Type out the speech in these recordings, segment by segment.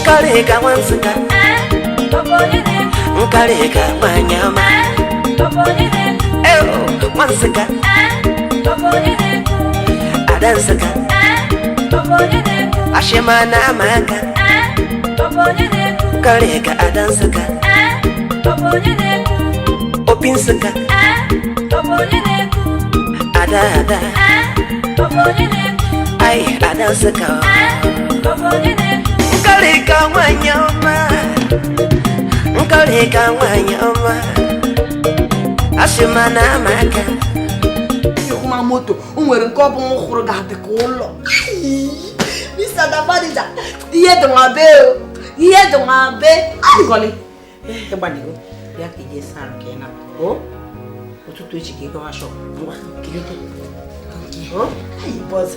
Nkoli ka Nsukka Nkoli ka Manyama Nsukka Ada Nsukka Ashimana Amaka Nkoli ka Ada Nsukka Opi Nsukka Ada Ay Ada Nsukka Nkoli ka Manyama Nkoli ka Manyama Ashimana Amaka Uma moto, nwere nke ọ bụ nhụrụ ga-adị ka ụlọ. Mr. Damadija, ihe dị nwa be o. Ihe dị nwa be. Nkoli, ịgbadigo bịa ka ije saa nke na. O? Ụtụtụ echi ka ị gawa shop. Ngwa, kilite. O? Ayi boss.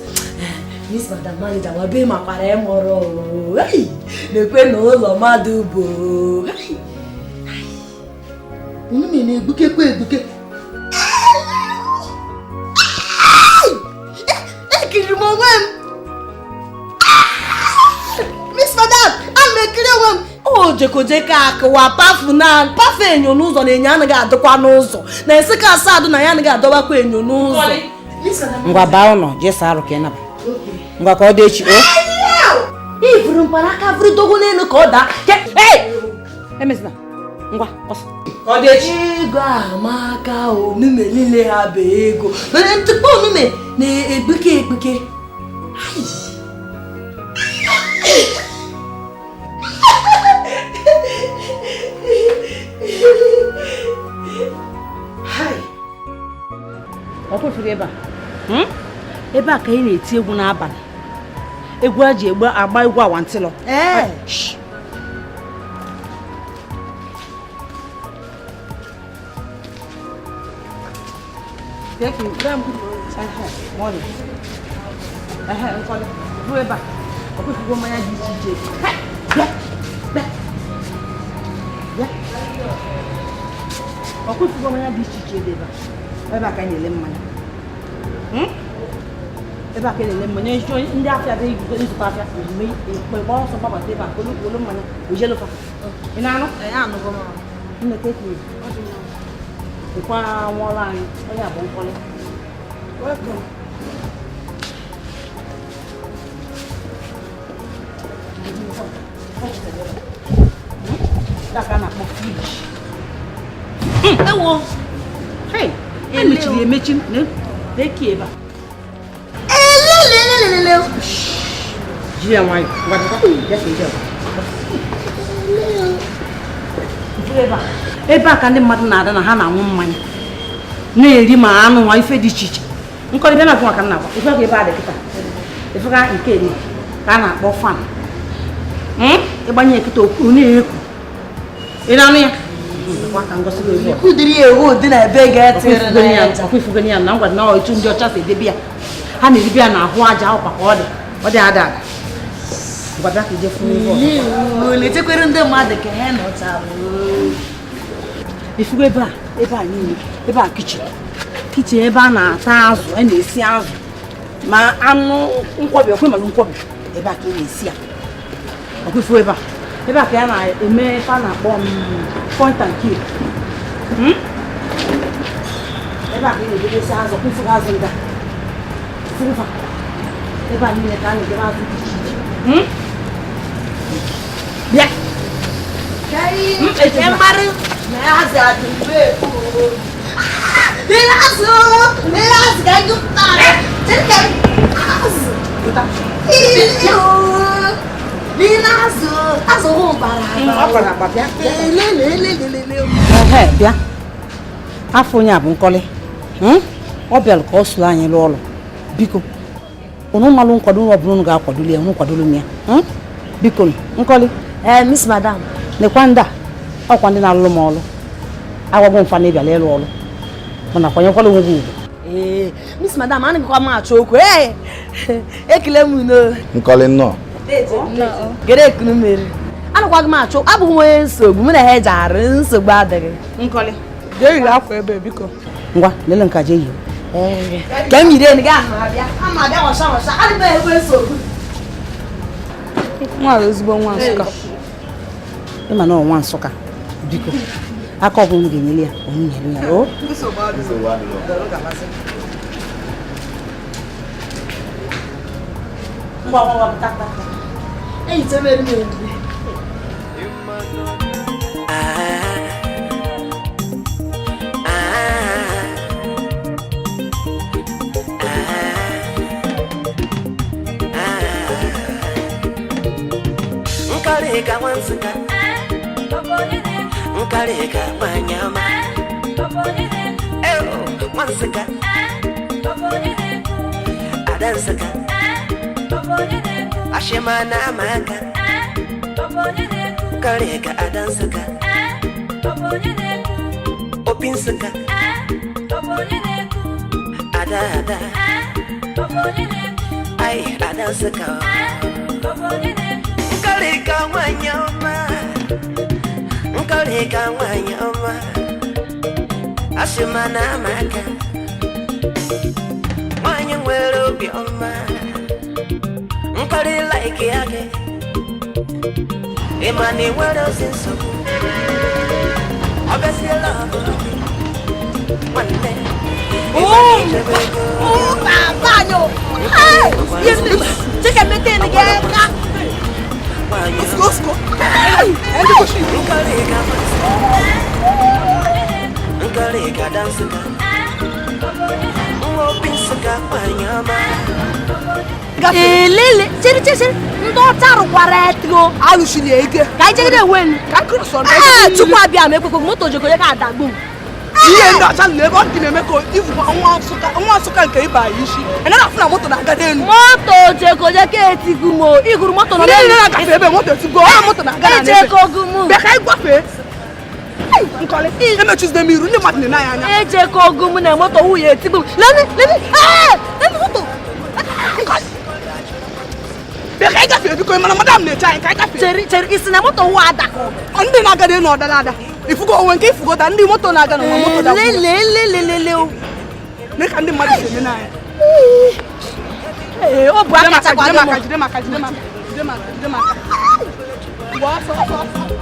Mr. Damadija nwa be makwara ịmụrụ. Ayi, na-ekwe na ụlọ mmadụ bụ. Ayi. Unu na-egbukekwa egbuke. Miss Madam, I'm a clear one. Oh, Jekojeka akwa pafu na pafu enyo n'ụzọ na enyo anaghị adọkwa n'ụzọ. Na Nsukka asadu na ya anaghị adọbakwa enyo n'ụzọ. Ngwa baa ụnọ je saa arụ ka ị naba. Ngwa ka ọ dị echi o. Ifuru mkparaka furu dogo n'elu ka ọ daa. Hey! Emesina. Ngwa, ọsọ. Ka ọ dị echi. Ego amaka omume niile ha bụ ego. Mana ntụkpọ omume na-egbuke egbuke. Ọ kwefuru ebe a. Ebe a ka ị na-eti egwu n'abalị. Egwu a ji agba egwu awantịlọ. Thank you. Morning. Nkoli. Do eba. Ọ kwefuru mmanya dị iche iche. Ọ kwefuru mmanya dị iche iche ebe a. Ebe a ka anyị na-ele mmanya. Ebe a ka na-ele mmanya. Ndị afịa dị ịzụta afịa mgbe ọsọ gbabata ebe a kolu mmanya ojelofa. Ị na-anụ? Anụgo m. Nneta ekiri. Ịkwa nwụọla anyị. Onye a bụ Nkoli. Welcome. That's an apple fridge. Ewo. Hey, emechi ne? De kieba. Lele. Jia wai, ngwa just enjoy. Ebe a ka ndị mmadụ na-ada na ha na-anwụ mmanya. Na-eri ma anụ nwa ife dị iche iche. Nkoli bịa na gwa ka nna gwa. Ife ka ebe a dị kịta. Ife ka nke ni ka a na-akpọ fan. Ịgbanye kịta okwu na-ekwu. Ị na-anụ ya? Ka ngosi ebe. Kudiri ewu dị na ebe ga-etire na ya. Akwụfugani ya na ngwa na otu ndị ọcha si edebe ya. Ha na-eribi ya na ahụ aja ọkwa ka ọ dị. Ọ dị ada. Ngwa bịa ka ije fụ ụgwọ. Letekwere ndị mmadụ ka ha nọcha. Ifugo ebe a niile, ebe a kichin ebe a na-ata azụ, a na-esi azụ. Ma anụ nkwobi, okwe malụ nkwobi, ebe a ka ị na-esi ya. Okwefu ebe a ka ya na-eme ife a na-akpọ point and kill. Ebe a ka ị na-edebesi azụ, okwefu azụ ndị a. Ebe a niile ka a na-edebe azụ dị iche iche. Bịa! Mmadụ na-azụ adịbe. N'azụ ka anyị pụtara. Azụ hụ bara. Bịa. Afọ onye a bụ Nkoli. Ọ bịara ka ọ sụrụ anyị lụọ ọrụ. Biko, unu malụ nkwado ọ bụrụ unu ga-akwadolu ya, unu kwadolu m ya. Biko, Nkoli. Miss Madam. Nekwa ndị a, ọkwa ndị na-alụrụ m ọrụ. Agwago mfa na ịbịala ịlụ ọrụ. Mana kwanyekwala onwe gị ugwu. Miss Madam, anaghị kwa m achọ okwu. Ekele m no. Nkoli nnọọ. Gere ekunu mere. Anakwaghị m achọ, abụghị m onye nsogbu, m na ha eji arụ nsogbu adịghị. Nkoli. Jee yiri akwa ebe biko. Ngwa, lele nka je yi. Ka m yiri eni ga ahụ abịa. Ama abịa washa. Adịghị ekwe nsogbu. Nwa ezigbo nwa Nsukka. Ịma na nwa Nsukka biko aka ọ bụla ga-enyere ya onyere ya o Nkareka Nsukka Nkareka Manyama Nsukka Nsukka Ashimana Maka Nkareka Nsukka Nsukka Ada Ai Nsukka Nkareka Manyama Nkareka Manyama Ashimana Maka Manya nwere obi ọma Nkoli like yake Imani nwere ozi nsogbu Obesi love Nwanne Oh, Papa, no! Hey! Take a minute and get back! Let's go! Nkareka Nsukka Nsukka Manyama Lele, chere, ndo taru kwaretgo. Alushili ege. Ka jere wen. Ka cross on. Chukwu abia me kwekwe moto jeko ye ka adagbo. Ihe ndo acha lebe ọ dị na-eme ka ifu nwa Nsukka nke ịba isi. Ena na afuna moto na-aga n'elu. Moto jeko je ka etigumo. Iguru moto no n'elu. Na gafe ebe moto etigo. Moto na-aga na n'ebe. Ejeko gumu. Be ka igwafe. Nkoli. Emechuzi miru ndị mmadụ na-anya anya. Ejeko gumu na moto wuye etigbo. Lemi. Lemi moto. Kai gafe biko mana madam na chai kai gafe Chere isi na moto wa adako ndị na-aga dị n'ọdalada ifugo onwe nke ifugo da ndị moto na-aga na moto da lele ne ka ndị mmadụ si eme na ya o bu aka takwa jide maka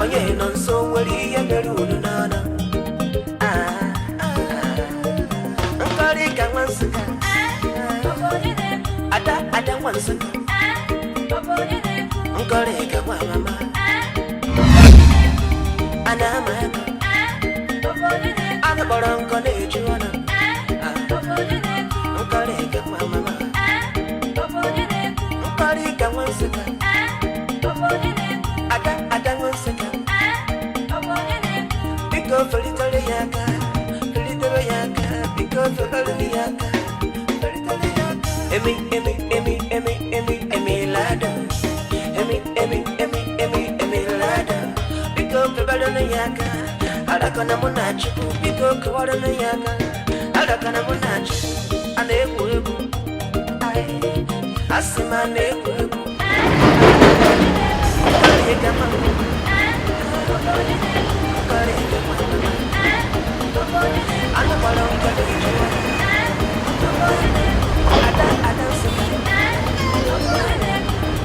onye nọ nso nwere ihe mere unu n'ana Nkareka Nsukka Ada Nsukka Nkareka Mama Anamaka Anabara Nkoli Juana Nkareka Mama Nkareka Nsukka Ada Nsukka Biko Felitole Yaka Biko Felitole Yaka Emi lada Emi lada Biko Felitole Yaka Alakana munachi Biko Kawarana Yaka Alakana munachi Aneku Ai Asima neku Nkareka Mama Nkareka Mama Anabara Nkoli Ada Nsukka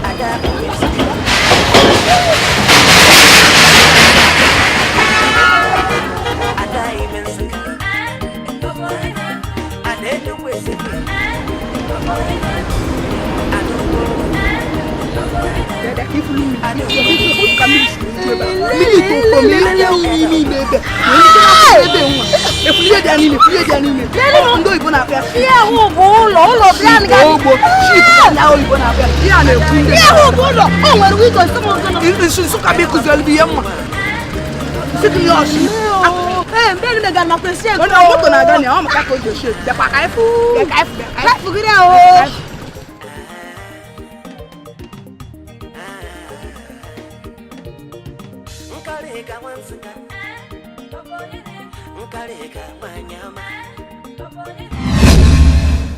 Ada Nsukka Ada Nsukka Ada Nsukka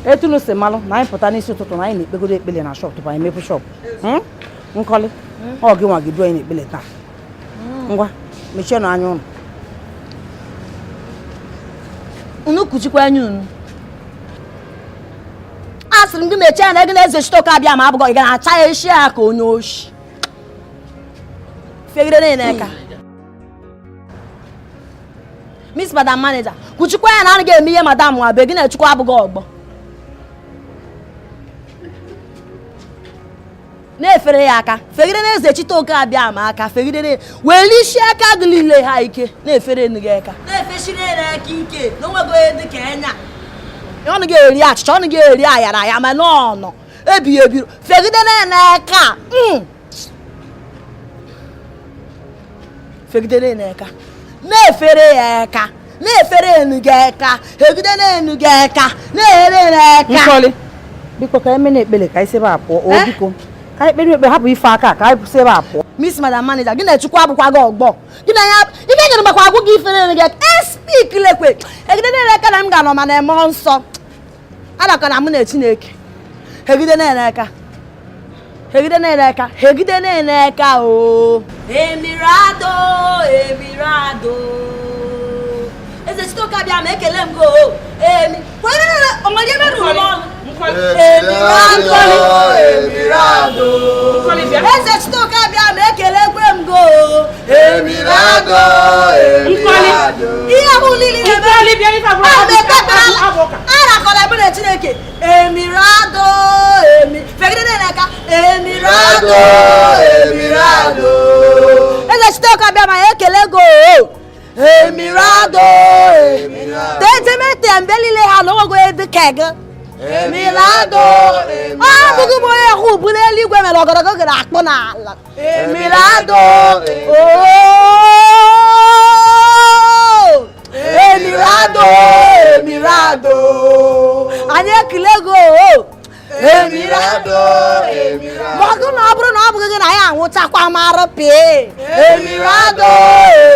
Etulu se malụ na anyị pụta n'isi ụtụtụ na anyị na-ekpegoro ekpele na shop tupu anyị mepe shop. Nkoli, ọ gị nwa gị duo anyị na-ekpele taa. Ngwa, mechie na anya ụnụ. Unu kuchikwa anya unu. Asịrị m gị mechie na ego na-eze shito ka abịa ma abụghị ị ga na-acha eshi a ka onye oshi. fegide n'eka Miss Madam Manager kuchukwa ya na anaghị eme ihe madam nwa be gị na-echukwa abụghị ọgbọ na-efere ya aka fegide na-eze chite oke abịa ma aka fegide weli isi aka gị niile ha ike na-efere nụ gị aka na-efeshire aka ike na onwego dị ka enya ọ naghị eri achịcha ọ naghị eri ayara ya ma n'ọnọ ebighị ebi fegide n'aka fegide n'aka na-efere ya aka na-efere enu gị aka egide n'enu gị aka na-ere n'aka Nkoli biko ka eme na-ekpele ka isi ebe apụọ o biko ka ekpere ekpe hapụ ife aka ka anyị isi ebe apụọ Miss Madam Manager gị na-echukwa abụkwa gị ọgbọ gị na ya ike nyere makwa agwụ gị ifere enu gị aka speak lekwe egide n'aka na m ga-anọ ma na-eme nsọ adaka na mụ na Chineke hegide n'aka hegide n'aka hegide n'aka o emirado emirado eze chitoka bịa ma ekele m go emi kwere na onwere ebe ruru n'ọnụ emirado emirado eze chitoka bịa ma ekele kwe m go emirado emirado ihe ahụ lili ebe arakọla ebe na Chineke emirado emi fegide n'aka emirado emirado eze chitoka bịa ma ekele go emirado emirado tetemete mbelile ha n'ogo edikege emirado abụghị m onye hụ bụ n'eluigwe mere ogologo gara akpụ n'ala emirado emirado emirado anyị ekele go emirado emirado ọgụ na ọ bụrụ na ọ bụghị gị na ya anwụchakwa mara pee emirado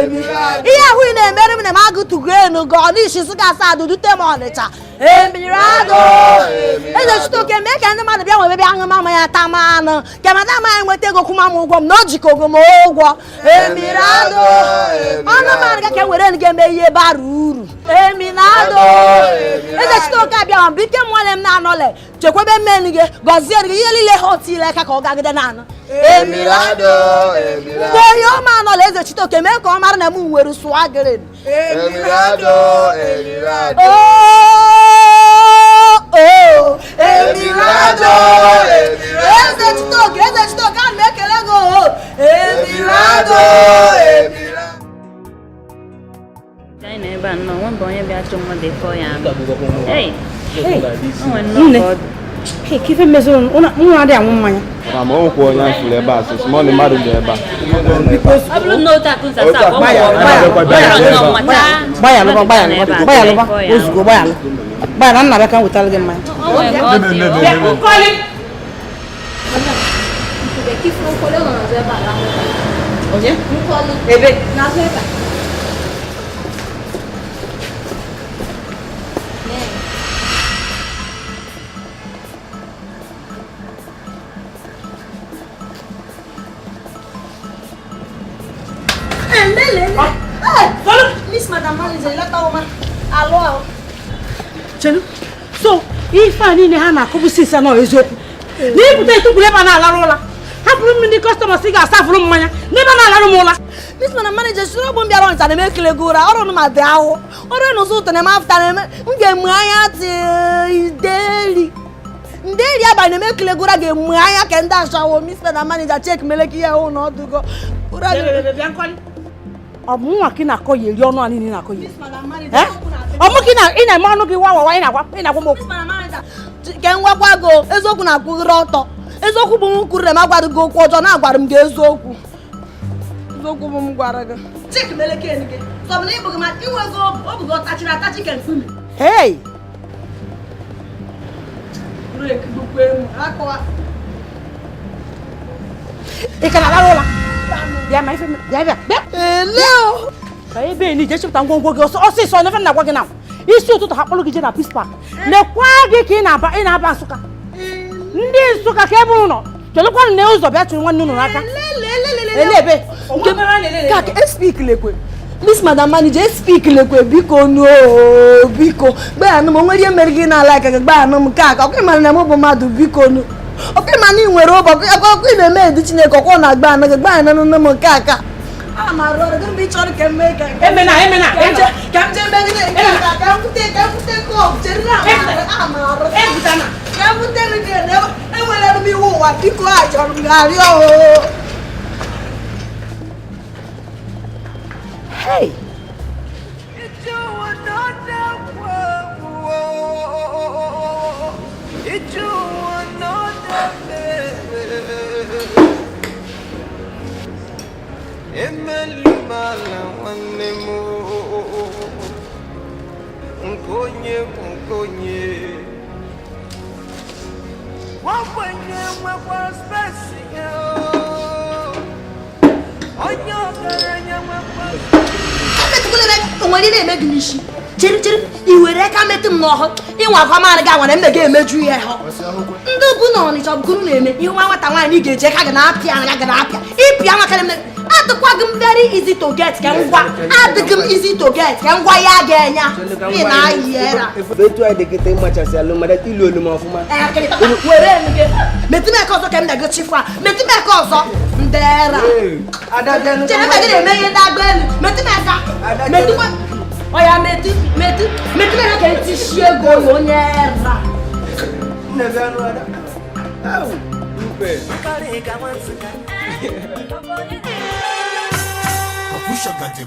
emirado ihe ahụ ị na-emere m na m agụtụgo enu gị ọ n'isi sịga asa dudute m Ọnịcha emirado eze chitoke mee ka ndị mmadụ bịa nwebe bịa aṅụ mama ya tama anụ ka mata ma ya nweta ego kwụma m ụgwọ m na ọ jikọgo m ụgwọ emirado ọnụ mmadụ ga ka were ga eme ihe bara uru emirado eze chitoke abịa ma bụ ike m nwanne m na-anọle chekwebe mmenu gị gọzie gị ihe niile ha otile aka ka ọ gagide na-anụ emirado emirado onye ọma anọla eze chitoke mee ka ọ mara na m nwere sụwa gịrị emirado emirado emirado eze chitoke a na-ekele gị emirado emirado anyị na ebe a nọ nwamba onye bịa chọ mmadụ efọ ya nne kife mezuru nwa adị anwụ mmanya ma ọ kwuo onye afụrụ ebe a sị ma mmadụ dị ebe a ọ bụrụ na otu akụ nsa saa gbayalụba ozugbo gbayala nna bịa ka m wetara gị mmanya ebe Miss Madam Manager, leta woman. Alo. Chelu. So, ife a niile ha na-akụbụ sisa na eziokwu. N'ipụta etukwuru ebe a na-alarụ ụla. Hapụrụ m ndị kọstọma si ga-asafụrụ mmanya n'ebe a na-alarụ m ụla. Miss Madam Manager, suru ọgbọ m bịara Ọnịcha na-eme ekele gị ụra ọrụ m ma dị ahụ. Ọrụ n'ụzọ ụtọ na-eme afụta na-eme m ga-emu anya ideri. Nderi abalị na-eme ekele gị ụra ga-emu anya ka ndị ashawo. Miss Madam Manager, chek meleki ihe hụ na ọdụgo. Ụra ọ bụ nwa ka ị na-akọ ya eri ọnụ a niile na-akọ ya ọ mụ ka ị na-eme ọnụ gị wawawa ị na-agwa m okwu ke ngwakwa go eziokwu na-akwụghịrị ọtọ eziokwu bụ m kwuru na m agwara gị okwu ọjọọ na-agwara m gị eziokwu bụ m gwara gị hei ị ka na-alarụ ụla bịa ma ife bịa ka ebe ni je chepụta ngwongwo gị ọsịsọ nefe na-agwa gị na isi ụtụtụ ha kpọrọ gị je na Peace Park lekwa gị ka ị na-aba Nsukka ndị Nsukka ka ebe ụnọ chelụkwanụ na ụzọ bịa chụrụ nwanne ụnụ n'aka ebe ka speak lekwe Miss Madam Manager speak lekwe biko no biko gbayanụ m nwere ihe mere gị na-ala aka gị gbayanụ m ka aka ọkụ mara na m bụ mmadụ biko no Okay, money were over. We may make the Chineke corner ban and the ban and no kaka. I'm a rather good bitch on can make a Emena. Come to take off. I'm a never. I will let me walk. Be quiet on Gario. Hey. You will recommend him no. You want come out again when I'm the game made you here. No good on it of good name. You want what I want to get check and up here and I can up here. If you are at the quagum very easy to get, can walk at the gum easy to get, can why again. In I hear. If they try to get much as a lumber that you lose them off my Metimekoso came the good chifa. Metimekoso there. I don't know. Oya meti na ke ti shego yo nyera. Never know that. Oh,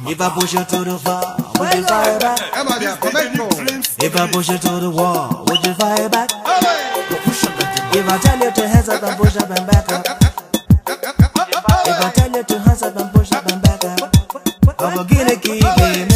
if I push you to the far, would you fire back? If I push you to the wall, would you fire back? If I tell you to hands up and push up and back up. If I tell you to hands up and push up and back up, I'm a guinea key game.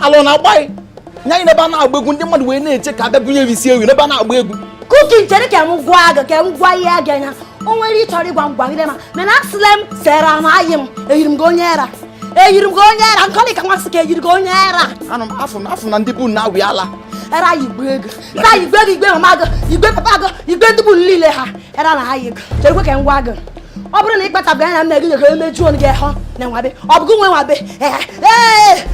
Allo na boy. Nya ina ba na agbegu ndi madu we na eche ka da bunye bisi ewi na ba na agbegu. Cooking chere ke mu gwa aga ke mu gwa ya aga nya. O nwere itori gwa ngwa ngide ma. Me na slem sera na ayim. Eyirim go nyera. Nkoli ka nwasi ke eyirim go nyera. Anum afu na ndi bu na wi ala. Era yigbegu. Sa yigbegu mama ga, yigbe papa ga, yigbe ndi bu lile ha. Era na ayig. Chere kwe ke ngwa aga. Oburu na ikpata bia na me gi ke emeju on ge ho na nwabe. Obugu nwe nwabe.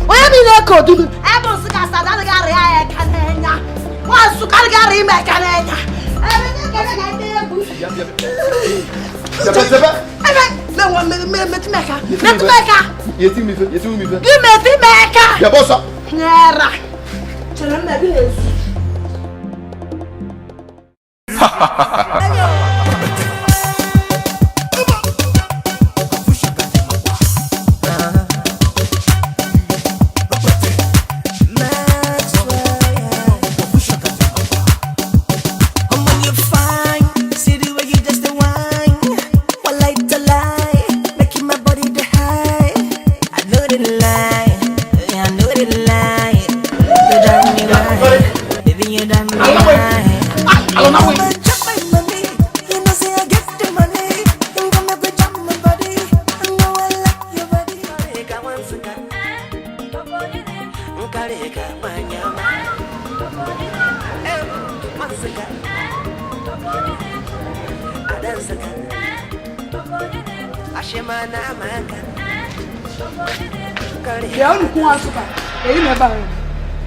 Oya mi na ko dudu. Ebo Nsukka sada na ga ri ya ka na nya. Wa Nsukka ga ri me ka na nya. Ebe na ga na egwu. Sebe. Me wa me metimeka. Yeti mi fe. Gi metimeka. Ya bossa. Nyera. Chere na bi ezu.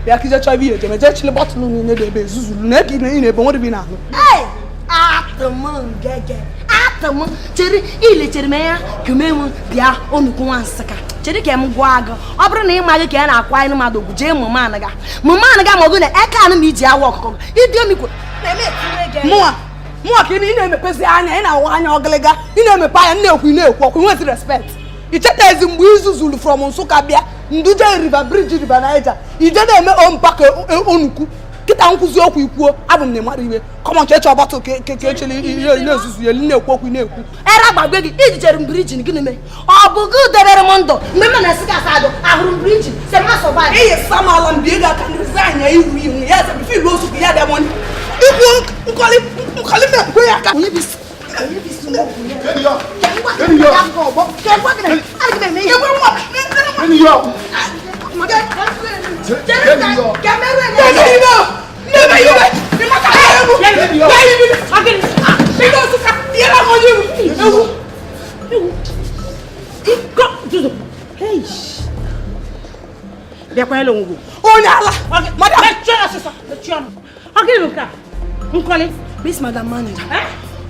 Ya kije chavi ete me chile bottle ni ne de be zuzulu na ki ni ne bo won bi na no eh atamun gege atamun chere ile chere me ya kememu bia onukwu Nsukka chere ke m gwa aga oburu na ima ge ke na akwa inu madu guje mama anaga mogu na e ka na mi ji awo okoko idio mi ko na me tire ge muwa ke ni na emepesi anya ina wa anya ogelega ni na emepa anya na ekwu okwu with respect icheta ezimbu izuzulu from Nsukka bia nduje river bridge river Niger ije na eme on pack onuku kita nkuzi okwu ikwuo abụ m na mara iwe come on cheche ọbọtụ ke echele ihe na-ezuzu ya na-ekwu okwu na-ekwu era gbagbe gị iji chere mbiriji gịnị mee ọ bụ gị debere m ndụ mgbe m na-esi ka asado ahụrụ mbiriji se ma survive ihe samala mgbe ị ga-aka nrụzi anya iwu iwu ya eze bife ilu ozu ka ya demoni ikwu nkọli na-ekwe ya aka onye bisi onye ala Nkoli, Miss Madam Manager.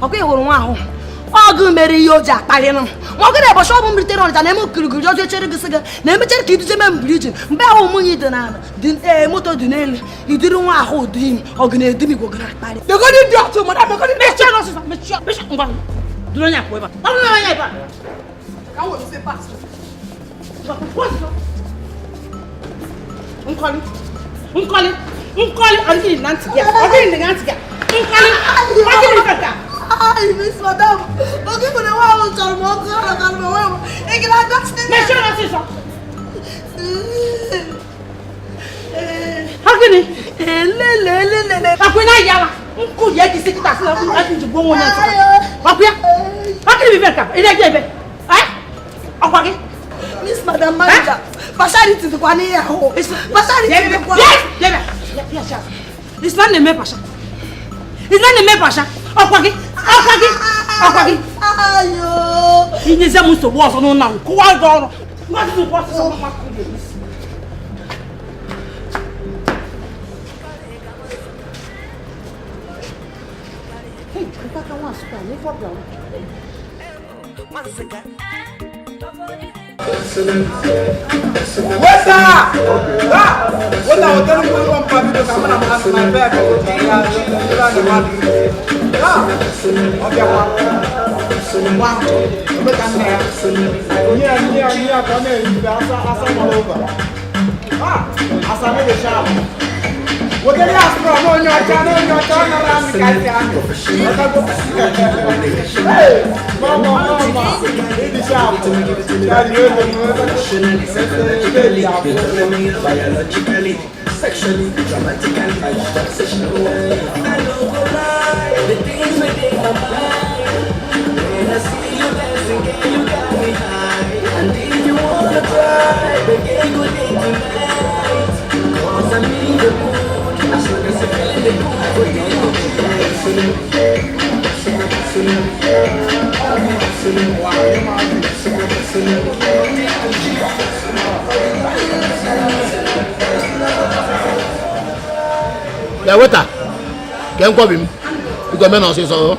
Okay, you want to ọgụ mere ihe o ji akpali nụ ma ọ gị na-ebochi ọbụ mritere ọnịcha na eme okirigiri ọjọọ chere gịsịga na emechere ka iduje me mbiriji mgbe ahụ ụmụnye dị n'ala dị moto dị n'elu idiri nwa ahụ ụdị imi ọgụ na-edu m igwe gara akpali begodi dị ọtụ mara begodi mechie n'ọsịsa mechie ngwa duru onye akwa ebe a ọrụ na onye ebe a ka m were pas Nkoli adịghị na ntị gị ọ dịghị na ntị gị Nkoli ọ gịnị nke ka Ay, Miss Madam, okay, but I want to tell you, I can't know. I can't go to make sure that's it. How can it? Akwena yala. Nku ye di sekita se na ati ju gbon won na. Akwya. How can we make up? Ile je be. Eh? Akwagi. Miss Madam Manager. Pasharity to kwani ya ho. Pasharity to kwani. Yes. This man name Pasha. His name name Pasha. Akwagi. Ayo. Ini za muso bo so no na ko wa go. What do you want to say? Hey, mpaka wa Nsukka ni for brown. What's up? What are you telling me on Pablo? I'm going to ask my back. What are you asking for? No, turn around the hey, mama, in the shop. Biologically, sexually, dramatically, sensational way. I don't go lie, the things within my mind. When I see you dancing, girl, you got me high. And if you wanna try, the game within tonight. Cause I'm in the mood. As long as you're feeling the mood, we're going to Yeah, waiter. Can't call him. You got men on say so.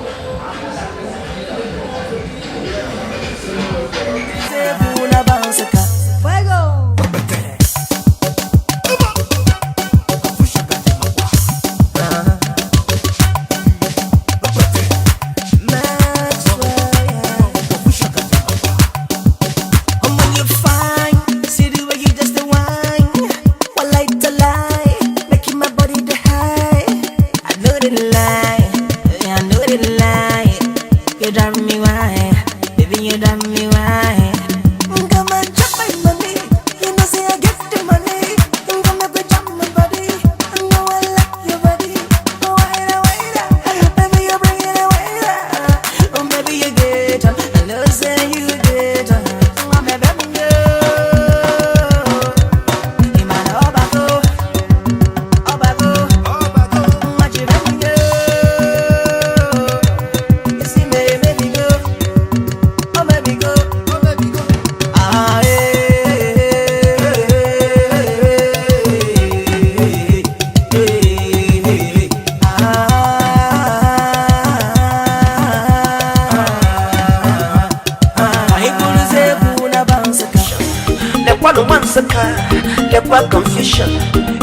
Confusion.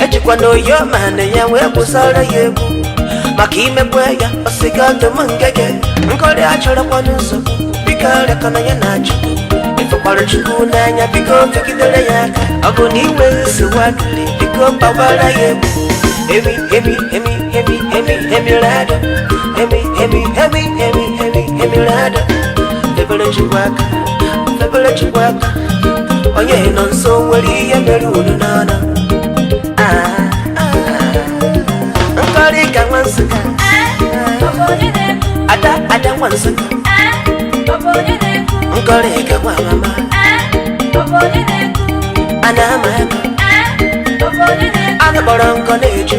Ejikwana your man ya we busara yebu. Makime bweya osigando mangege. Nkoli achora kwa nusu. Bikale kana ya nacho. Ifo kwara chukuna nya biko fikidele yaka. Ago niwe siwaduli biko bawara yebu. Emirado, Emirado, Febele Chiwaka, Oye non so wari Emerudu nana. Nkoli ka Nsukka, Ada Nsukka, Nkoli ka mama, Ana Mama, Ana Boronko Neju.